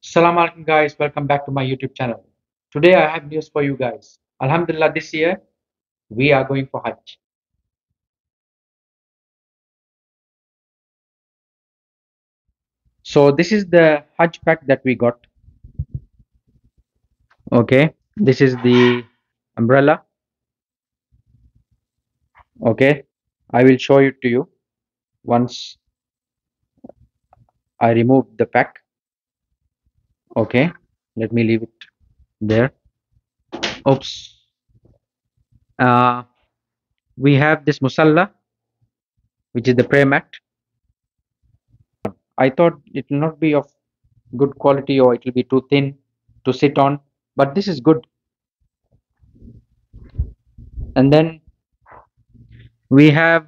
Assalamu alaikum guys, welcome back to my YouTube channel. Today I have news for you guys. Alhamdulillah, this year we are going for Hajj. So this is the Hajj pack that we got. Okay, this is the umbrella. Okay, I will show it to you once I remove the pack. Okay, let me leave it there. Oops. Uh, we have this musalla, which is the prayer mat. I thought it will not be of good quality or it will be too thin to sit on, but this is good. And then we have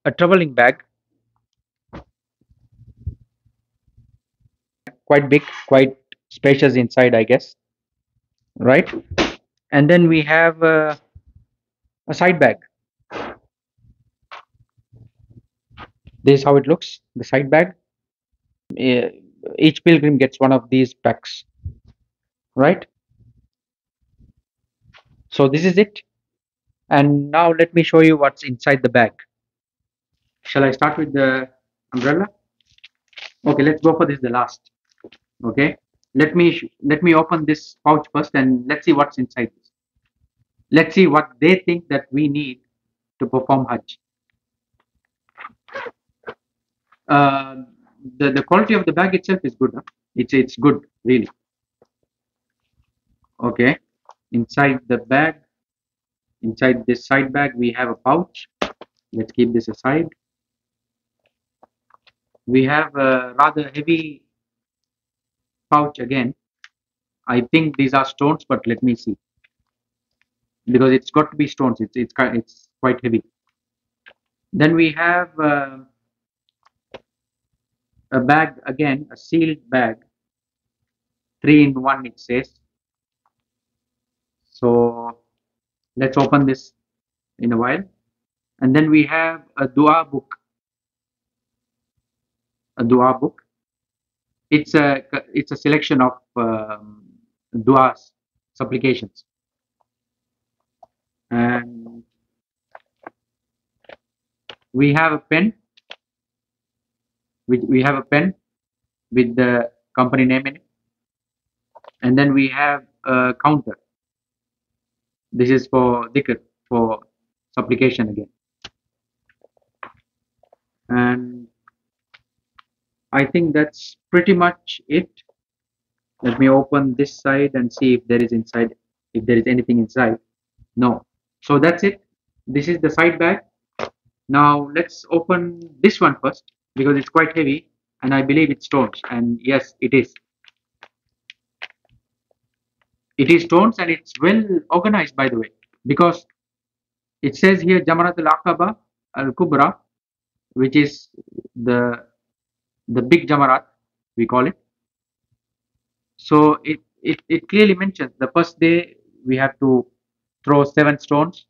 a traveling bag, quite big, quite spacious inside, I guess, right? And then we have a side bag. This is how it looks, the side bag. Uh, each pilgrim gets one of these packs, right? So this is it. And now let me show you what's inside the bag. Shall I start with the umbrella? Okay, let's go for this, the last. Okay, let me open this pouch first and let's see what's inside this. Let's see what they think that we need to perform Hajj. uh, the quality of the bag itself is good, huh? It's good, really. Okay, inside the bag, inside this side bag, we have a pouch. Let's keep this aside. We have a rather heavy pouch again. I think these are stones, but let me see, because it's got to be stones. It's quite heavy. Then we have a bag again, a sealed bag, 3 in 1 it says. So let's open this in a while. And then we have a dua book. A dua book. It's a selection of duas, supplications. And we have a pen. We have a pen with the company name in it. And then we have a counter. This is for dhikr, for supplication again. And I think that's pretty much it. Let me open this side and see if there is inside, if there is anything inside. No. So that's it. This is the side bag. Now let's open this one first, because it's quite heavy and I believe it's stones. And yes, it is. It is stones and it's well organized, by the way, because it says here Jamarat al-Aqaba al-Kubra, which is the big Jamarat, we call it. So it clearly mentions the first day we have to throw 7 stones,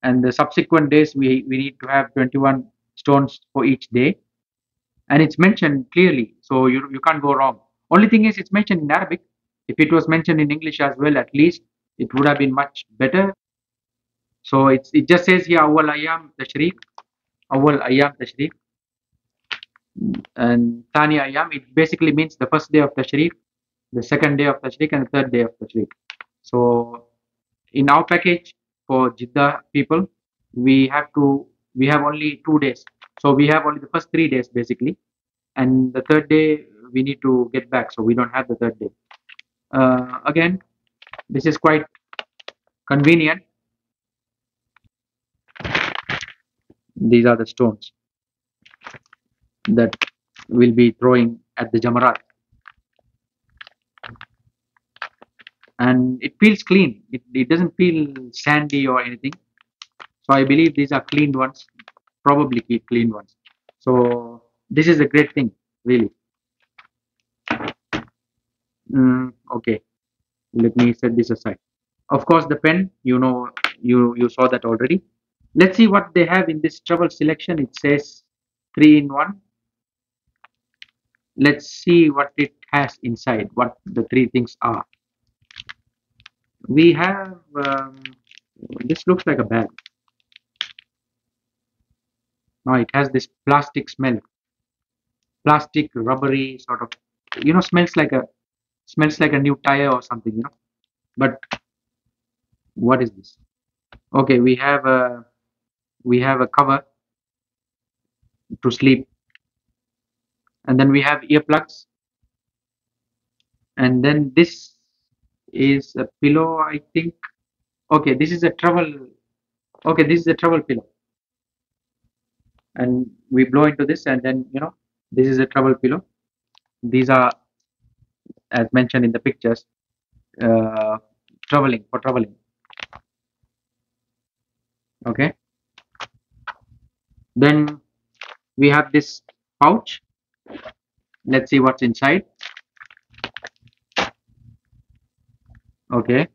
and the subsequent days we need to have 21 stones for each day. And it's mentioned clearly, so you can't go wrong. Only thing is, it's mentioned in Arabic. If it was mentioned in English as well, at least it would have been much better. So it just says here awwal ayyam tashriq, and thani ayyam. It basically means the first day of tashriq, the second day of tashriq, and the third day of tashriq. So in our package for Jeddah people, we have only 2 days. So we have only the first 3 days basically, and the third day we need to get back, so we don't have the third day. Again, this is quite convenient. These are the stones that we'll be throwing at the Jamarat, and it feels clean. It doesn't feel sandy or anything, so I believe these are cleaned ones, probably clean ones. So this is a great thing, really. Okay, let me set this aside. Of course, the pen, you saw that already. Let's see what they have in this travel selection. It says 3 in 1. Let's see what it has inside, what the three things are. We have this looks like a bag. No, it has this plastic smell, plastic rubbery sort of, smells like a new tire or something, But what is this? Okay, we have a cover to sleep, and then we have earplugs, and then this is a pillow, I think. Okay, this is a travel. Okay, this is a travel pillow, and we blow into this, and then this is a travel pillow. These are, as mentioned in the pictures, uh, traveling. Okay, then we have this pouch. Let's see what's inside. Okay,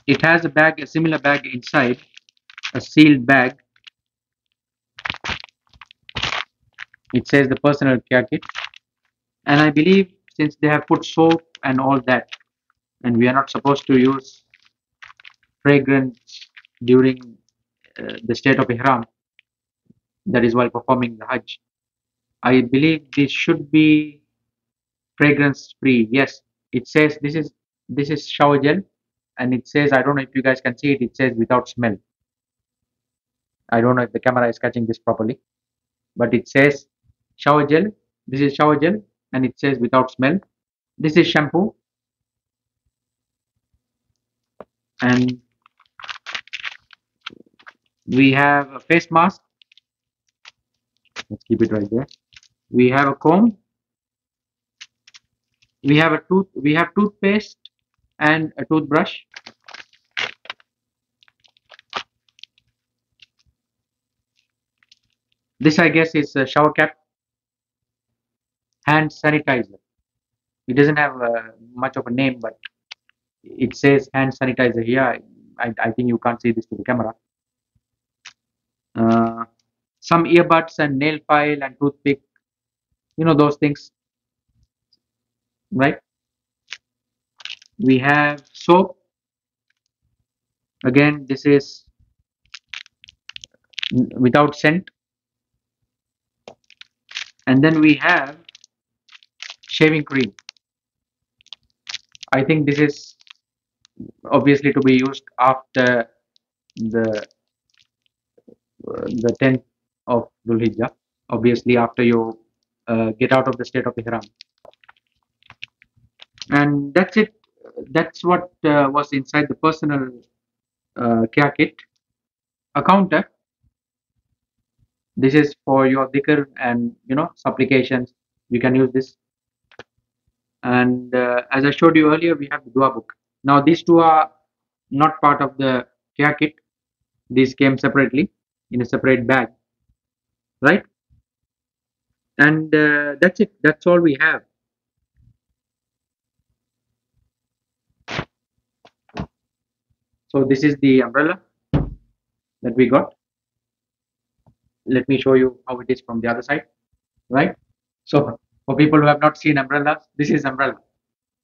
it has a bag, a similar bag inside, a sealed bag. It says the personal care kit, and I believe since they have put soap and all that, and we are not supposed to use fragrance during the state of ihram, that is while performing the hajj. I believe this should be fragrance free. Yes, it says this is shower gel, and it says, I don't know if you guys can see it, it says without smell. I don't know if the camera is catching this properly, but it says shower gel. This is shower gel, and it says without smell. This is shampoo, and we have a face mask. Let's keep it right there. We have a comb. We have a tooth. We have toothpaste and a toothbrush. This, I guess, is a shower cap. Hand sanitizer. It doesn't have much of a name, but it says hand sanitizer here. I think you can't see this to the camera. Uh, some earbuds and nail file and toothpick. Those things, right? We have soap. Again, this is without scent. And then we have shaving cream. I think this is obviously to be used after the 10th of Dhul Hijjah, obviously after you get out of the state of Ihram. And that's it. That's what was inside the personal care kit. A counter. This is for your dhikr and supplications. You can use this. And as I showed you earlier, we have the dua book. Now these two are not part of the care kit. These came separately in a separate bag, right? And that's it. That's all we have. So this is the umbrella that we got. Let me show you how it is from the other side, right? So for people who have not seen umbrellas, this is umbrella,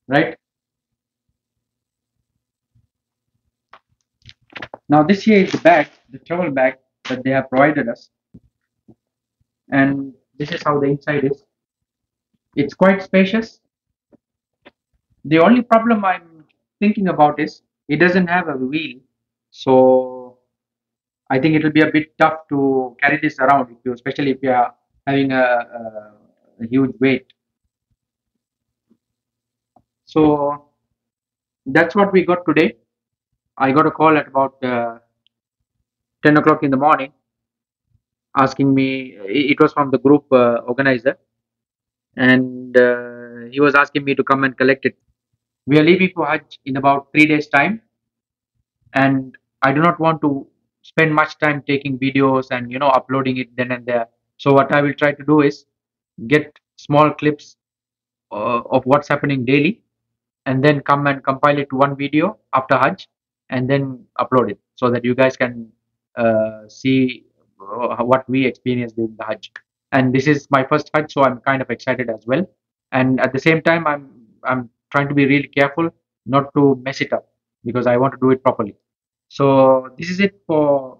right? Now this here is the bag, the travel bag that they have provided us, and this is how the inside is. It's quite spacious. The only problem I'm thinking about is it doesn't have a wheel, so I think it will be a bit tough to carry this around, especially if you are having a huge weight. So that's what we got today. I got a call at about 10 o'clock in the morning asking me, it was from the group organizer, and he was asking me to come and collect it. We are leaving for Hajj in about 3 days' time, and I do not want to spend much time taking videos and uploading it then and there. So what I will try to do is get small clips of what's happening daily, and then come and compile it to one video after Hajj, and then upload it so that you guys can see what we experienced during the Hajj. And this is my first Hajj, so I'm kind of excited as well. and at the same time I'm trying to be really careful not to mess it up because I want to do it properly. So this is it for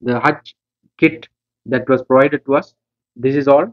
the Hajj kit that was provided to us. This is all.